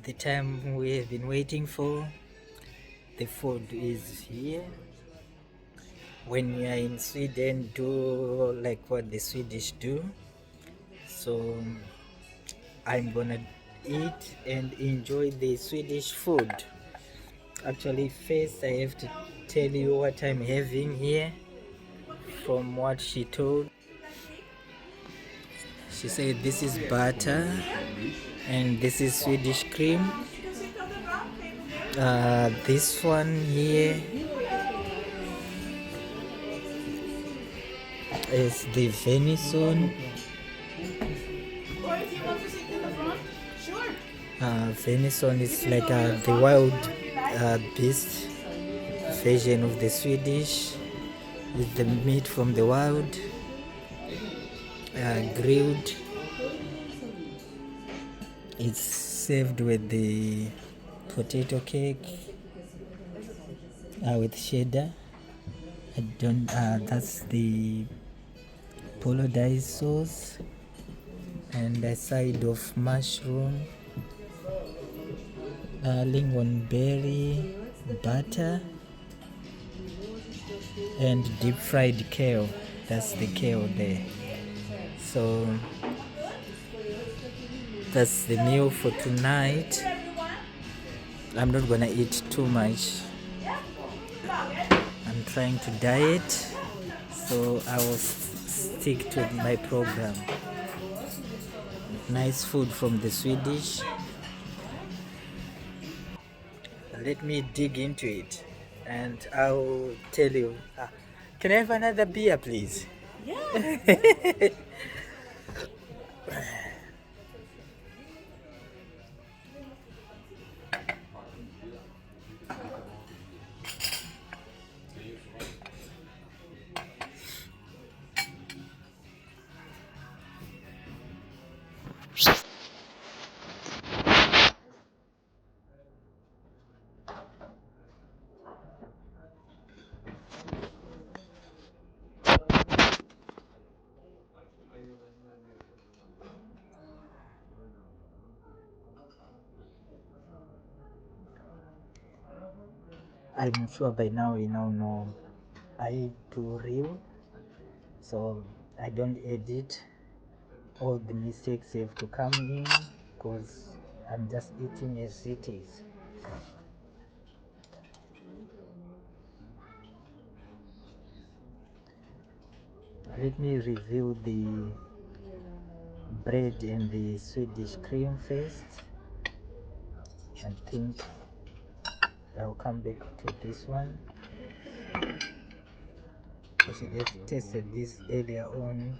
The time we have been waiting for, the food is here. When you are in Sweden, do like what the Swedish do. So I'm gonna eat and enjoy the Swedish food. Actually, first I have to tell you what I'm having here. From what she told, she said this is butter and this is Swedish cream. This one here is the venison. Venison is like the wild beast version of the Swedish, with the meat from the wild, grilled. It's served with the potato cake with cheddar. I don't. That's the polonais sauce and a side of mushroom, lingonberry, butter, and deep fried kale. That's the kale there. So that's the meal for tonight. I'm not gonna eat too much. I'm trying to diet, so I will stick to my program. Nice food from the Swedish. Let me dig into it and I'll tell you. Can I have another beer, please? Yeah. I'm sure by now you now know I do real, so I don't edit. All the mistakes have to come in because I'm just eating as it is. Let me review the bread and the Swedish cream first. I think I'll come back to this one because I have tasted this earlier on.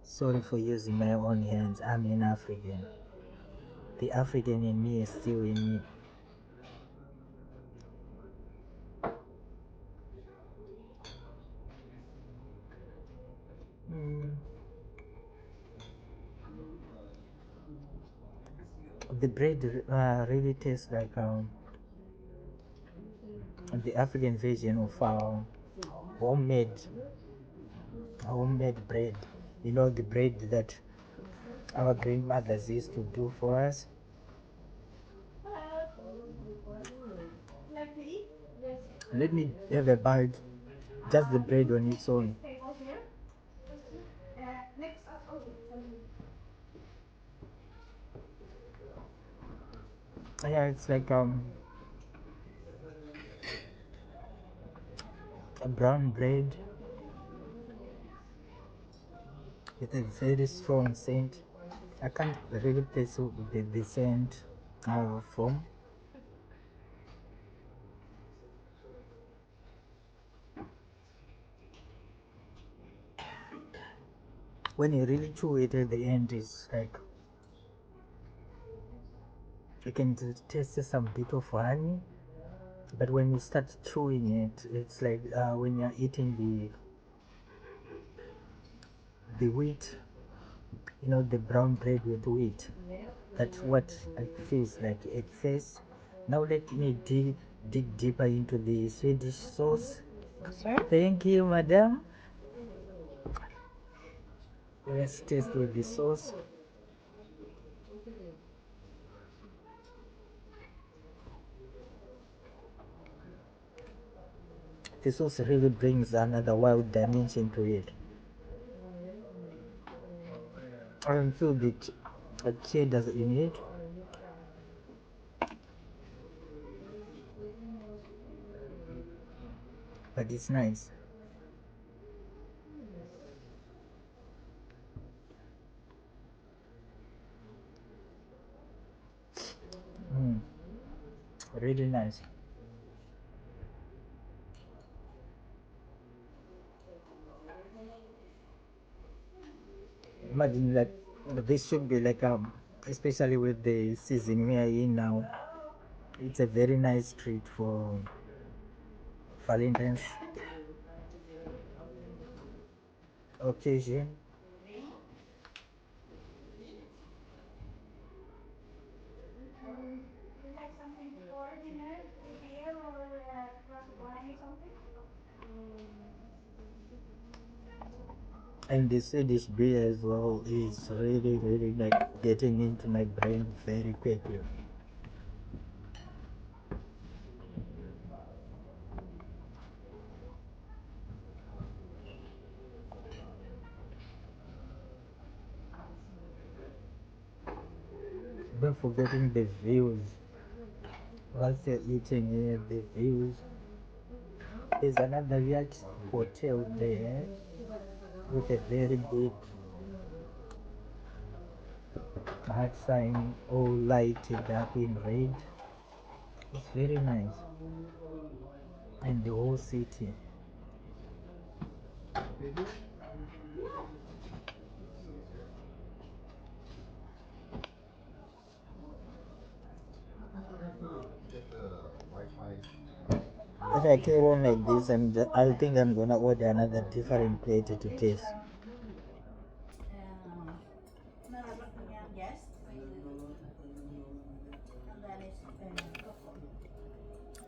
Sorry for using my own hands. I'm an African. The African in me is still in me. The bread really tastes like the African version of homemade bread. You know, the bread that our grandmothers used to do for us. Let me have a bite. Just the bread on its own. Yeah, it's like a brown bread with a very strong scent. I can't really place the scent from. When you really chew it at the end, it's like you can taste some bit of honey, but when you start chewing it, it's like when you're eating the wheat, you know, the brown bread with wheat. That's what it feels like at first. Now let me dig deeper into the Swedish sauce. Sir? Thank you, madam. Let's taste with the sauce. The sauce really brings another wild dimension to it. I can feel the cheddar in it, but it's nice. Mm, really nice. Imagine that this should be like especially with the season we are in now. It's a very nice treat for Valentine's occasion. Would you like something for dinner? Beer or a glass of wine or something? And the Swedish beer as well is really, really like getting into my brain very quickly. Don't forgetting the views. Whilst you're eating here, the views. There's another yacht hotel there with a very big heart sign all lighted up in red. It's very nice. And the whole city. If I carry on like this, I think I'm gonna order another different plate to taste. Yes. And then it's Stockholm.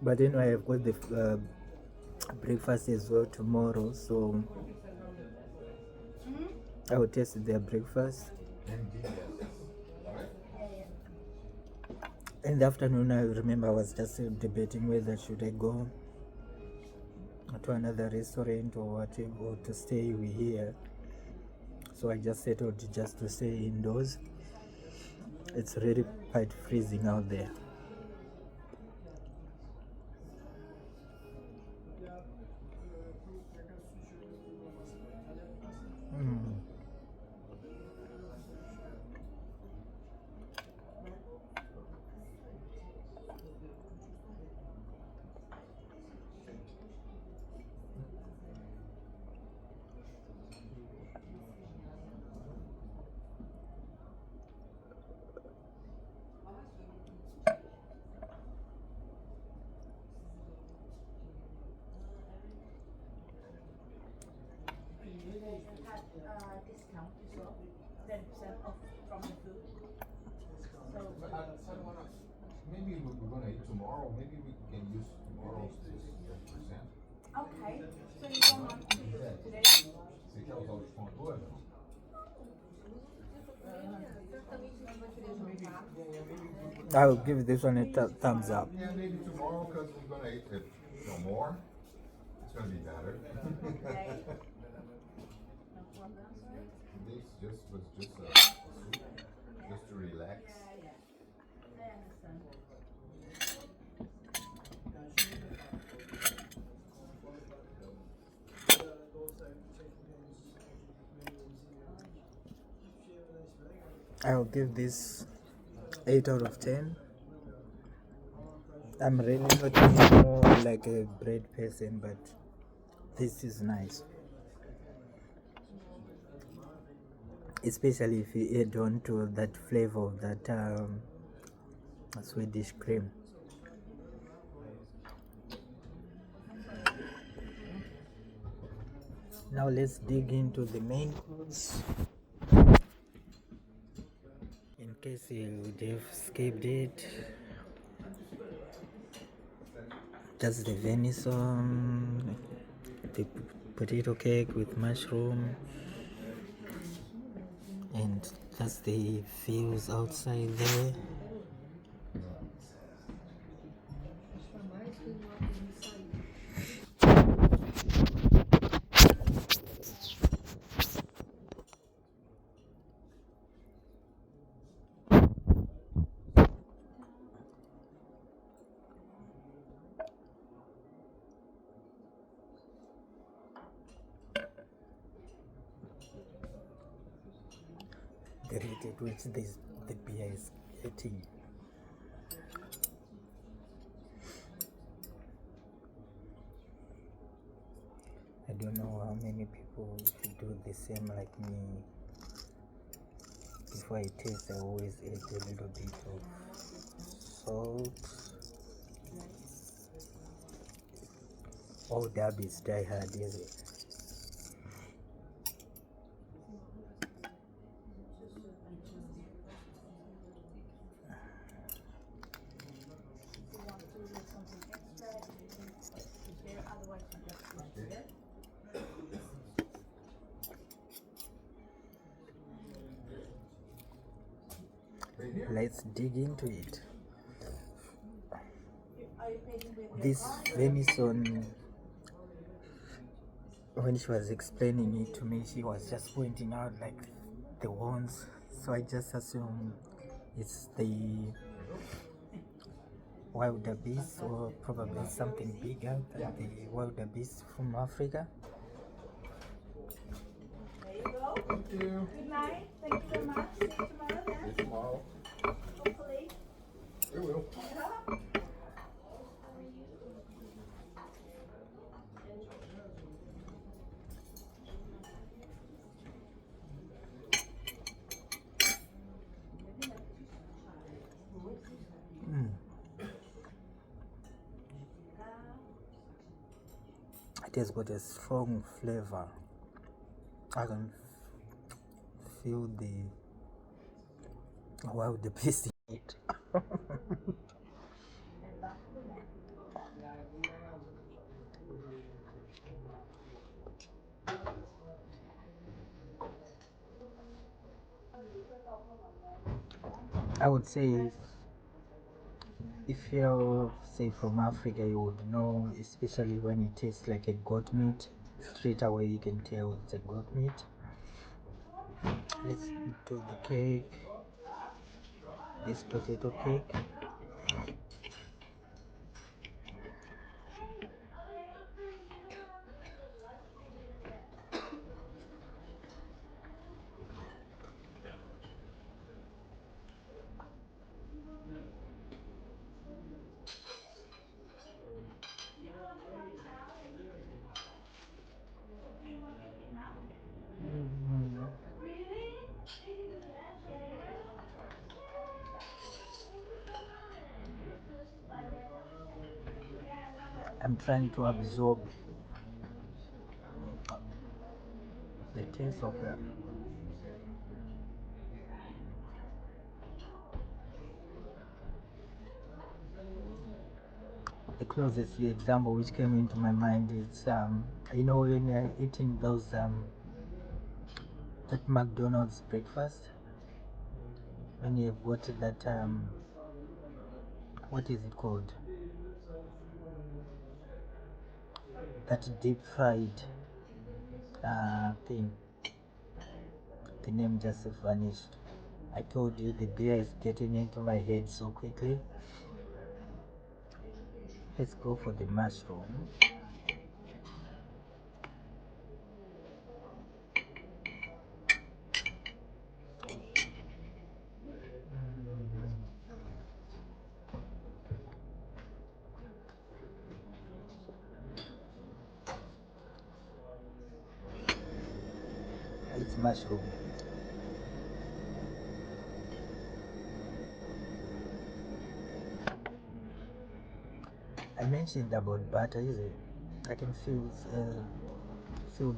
But anyway, I've got the breakfast as well tomorrow, so I will taste their breakfast. In the afternoon, I remember I was just debating whether should I go to another restaurant or whatever, or to stay here. So I just settled just to stay indoors. It's really quite freezing out there. Mm. Had discount as well. 10% off from the food. Maybe we're going to eat tomorrow. Maybe we can use tomorrow's this 10%. Okay. So you don't want to use it today? Você quer usar o desconto hoje? I'll give this one a thumbs up. Yeah, maybe tomorrow because we're going to eat it more. It's going to be better. This was just a soup, just to relax. I'll give this 8 out of 10. I'm really not more like a bread person, but this is nice. Especially if you add on to that flavor of that Swedish cream. Now let's dig into the main course. In case you would have skipped it, that's the venison, the potato cake with mushroom, and that's the views outside there. The rate at which the beer is getting. I don't know how many people do the same like me. Before I taste, I always add a little bit of salt. Oh, that is die hard, is it? Let's dig into it. This venison, when she was explaining it to me, she was just pointing out like the ones, so I just assume it's the wildebeest, or probably something bigger than the wildebeest from Africa. There you go. Thank you. Good night. Thank you very much. See you tomorrow See then. you tomorrow. Hopefully. We will. Yeah. It has got a strong flavor. I can feel the wildebeest in it. I would say if you're say from Africa, you would know, especially when it tastes like a goat meat. Straight away you can tell it's a goat meat. Let's do the cake. This potato cake. I'm trying to absorb the taste of it. The closest example which came into my mind is you know, when you're eating those that McDonald's breakfast, when you've got that what is it called, that deep fried thing, the name just vanished. I told you the beer is getting into my head so quickly. Let's go for the mushroom. It's mushroom. I mentioned about butter, is it? I can feel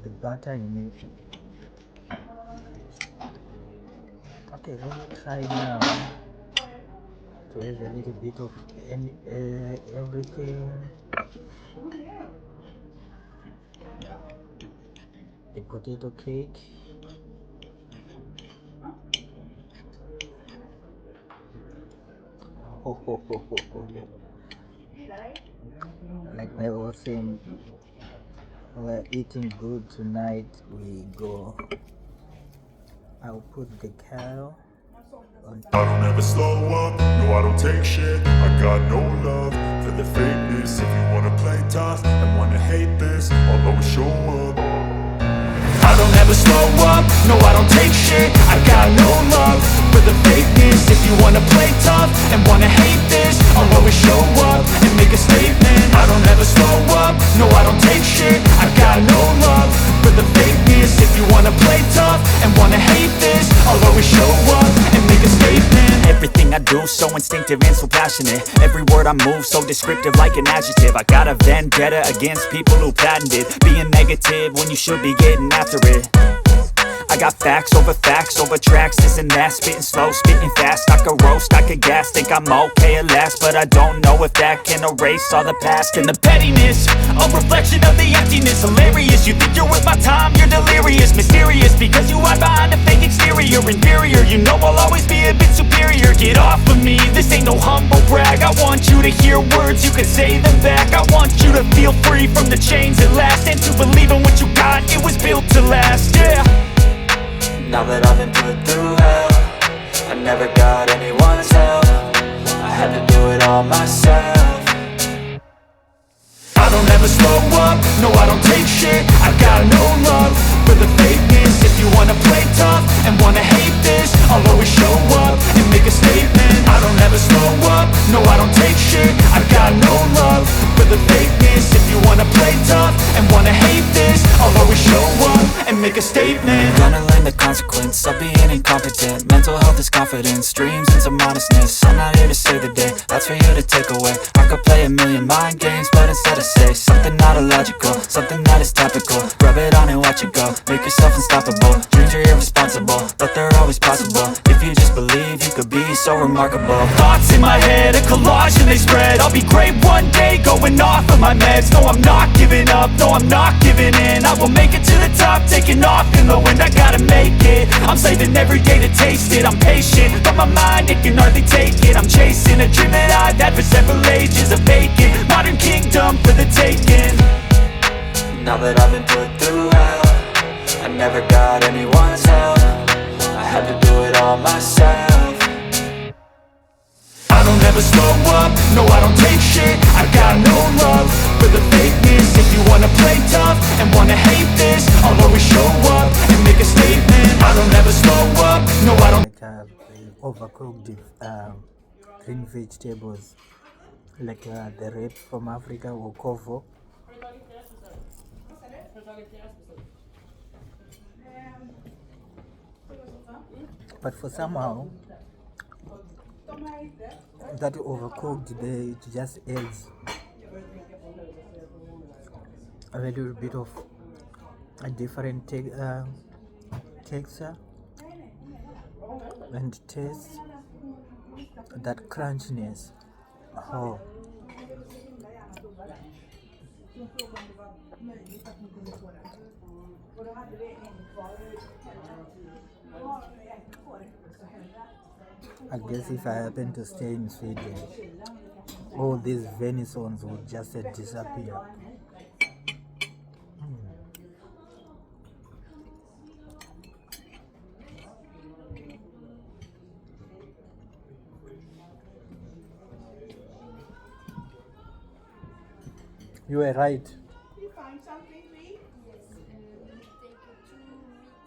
the butter in it. Okay, let me try now to have a little bit of everything. the potato cake. Ho, ho, ho, ho, ho. Like I was saying, we're eating good tonight. We go. I'll put the cow on. I don't ever slow up, no I don't take shit. I got no love for the fakeness. If you wanna play tough and wanna hate this, I'll always show up. I don't ever slow up, no I don't take shit. I got no love for the fakeness. If you wanna play tough and wanna hate this, I'll always show up and make a statement. I don't ever slow up, no I don't take shit. I got no love for the fakeness. If you wanna play tough and wanna hate this, I'll always show up and make a statement. Everything I do so instinctive and so passionate. Every word I move so descriptive like an adjective. I got a vendetta against people who patented being negative when you should be getting after it. I got facts over tracks, this and that. Spitting slow, spitting fast. I could roast, I could gas. Think I'm okay at last, but I don't know if that can erase all the past. And the pettiness, a reflection of the emptiness. Hilarious, you think you're worth my time, you're delirious. Mysterious, because you hide behind a fake exterior. Inferior, you know I'll always be a bit superior. Get off of me, this ain't no humble brag. I want you to hear words, you can say them back. I want you to feel free from the chains at last, and to believe in what you got, it was built to last, yeah. Now that I've been put through hell, I never got anyone's help. I had to do it all myself. I don't ever slow up, no I don't take shit. I got no love for the fakeness. If you wanna play tough and wanna hate this, I'll always show up and make a statement. I don't ever slow up, no I don't take shit. I got no love for the fakeness. If you wanna play tough and wanna hate this, I'll always show up and make a statement. Gonna learn the consequence of being incompetent. Mental health is confidence, dreams and some honestness. I'm not here to save the day, that's for you to take away. I could play a million mind games, but instead I say something not illogical, something that is topical. Rub it on and watch it go, make yourself unstoppable. Dreams are irresponsible, but they're always possible. If you just believe, you could be so remarkable. Thoughts in my head, a collage and they spread. I'll be great one day, going off of my meds. No, I'm not giving up, no, I'm not giving in. I will make it to the top, taking off in the wind. I gotta make it, I'm saving every day to taste it. I'm patient, but my mind, it can hardly take it. I'm chasing a dream that I've had for several ages. A vacant, modern kingdom for the taking. Now that I've been put through hell, I never got anyone's help. I had to do it all myself. I don't ever slow up, no I don't take shit. I got no love for the fakeness. If you wanna play tough and wanna hate this, I'll always show up and make a statement. I don't ever slow up, no I don't. Like overcooked green vegetables, like the red from Africa or kovo. But for somehow that overcooked, it just adds a little bit of a different texture and taste, that crunchiness. Oh, I guess if I happen to stay in Sweden, all these venisons would just disappear. You were right. You find something, please? Yes, take 2 meatballs.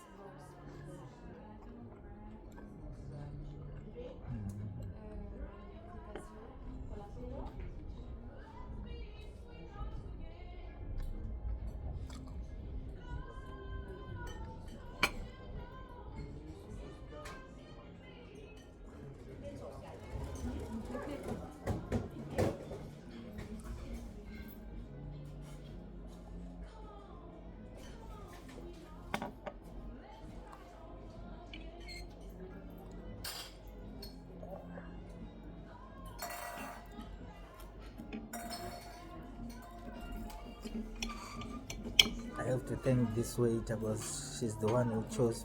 have to thank this waiter because she's the one who chose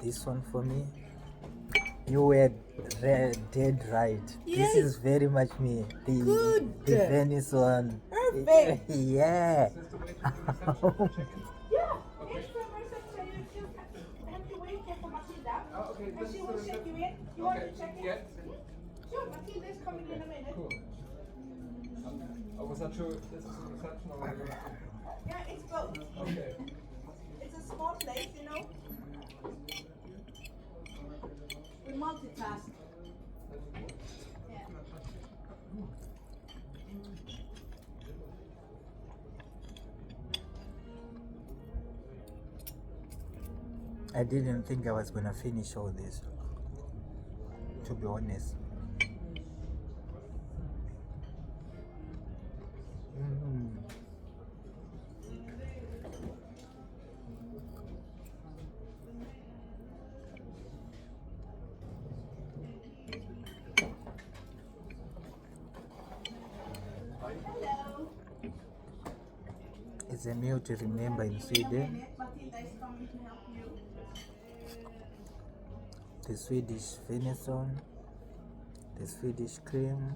this one for me. You were dead right. This is very much me. The venison. Perfect. Yeah. Yeah, it's from reception. You have to wait here for Matilda. Okay, And she will check you in. You want to check in? Yeah. Sure, Matilda is coming in a minute. Cool. I was not sure if this is a reception or a Yeah, it's both. Okay. It's a small place, you know. We multitask. Yeah. I didn't think I was gonna finish all this, to be honest. Hello. It's a meal to remember in Sweden. Matilda is coming to help you. The Swedish venison, the Swedish cream.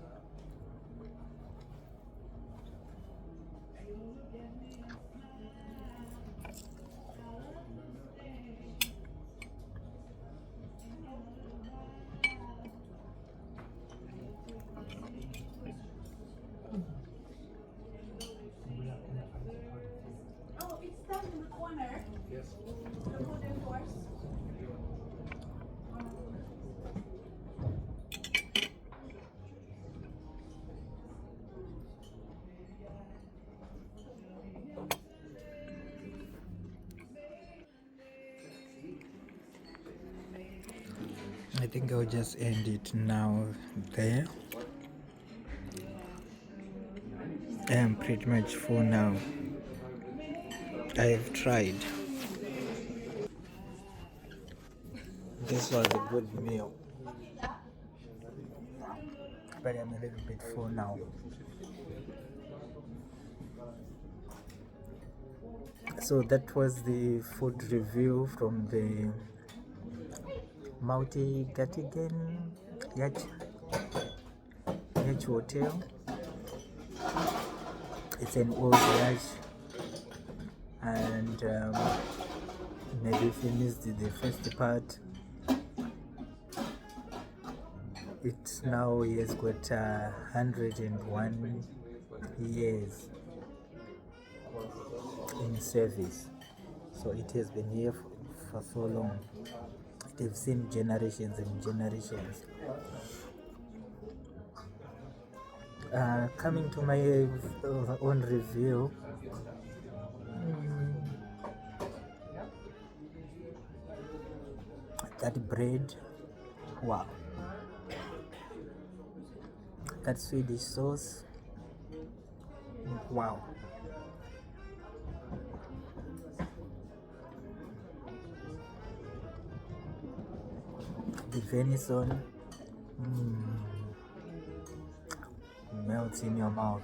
Oh, it's down in the corner. Yes. The wooden doors. I think I'll just end it now there. I am pretty much full now. I have tried. This was a good meal, but I'm a little bit full now. So that was the food review from the Gattigen Yacht Hotel. It's an old yacht, and maybe if you missed the first part, it now has got 101 years in service. So it has been here for so long. They've seen generations and generations. Coming to my own review, that bread, wow. That Swedish sauce, wow. The venison, melts in your mouth.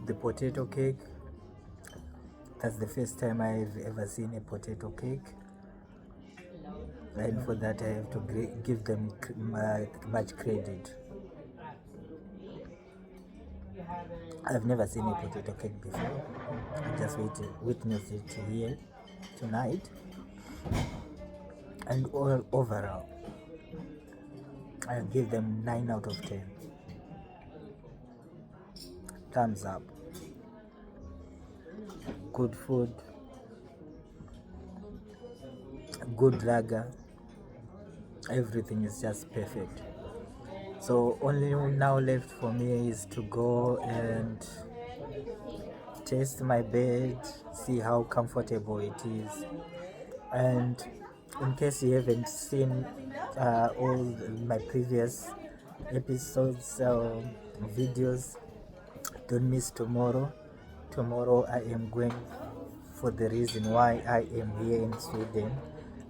The potato cake, that's the first time I've ever seen a potato cake, and for that I have to give them much credit. I've never seen a potato cake before. I just witnessed it here tonight, and overall I give them 9 out of 10. Thumbs up. Good food, good lager, everything is just perfect. So only now left for me is to go and taste my bed, see how comfortable it is. And in case you haven't seen all my previous episodes videos, don't miss tomorrow. Tomorrow I am going for the reason why I am here in Sweden.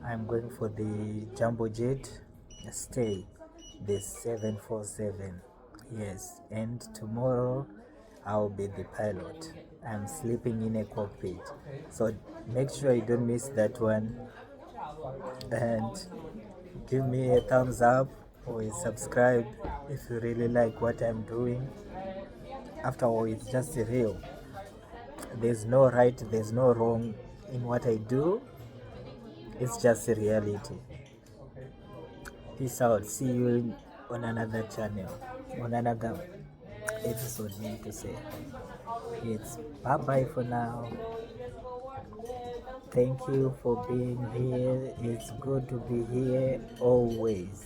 I'm going for the jumbo jet stay, the 747. Yes, and tomorrow I'll be the pilot. I'm sleeping in a cockpit. So make sure you don't miss that one, and give me a thumbs up or a subscribe if you really like what I'm doing. After all, it's just real. There's no right, there's no wrong in what I do. It's just a reality. Peace out. See you on another channel, on another episode, mean to say. It's bye bye for now. Thank you for being here. It's good to be here always.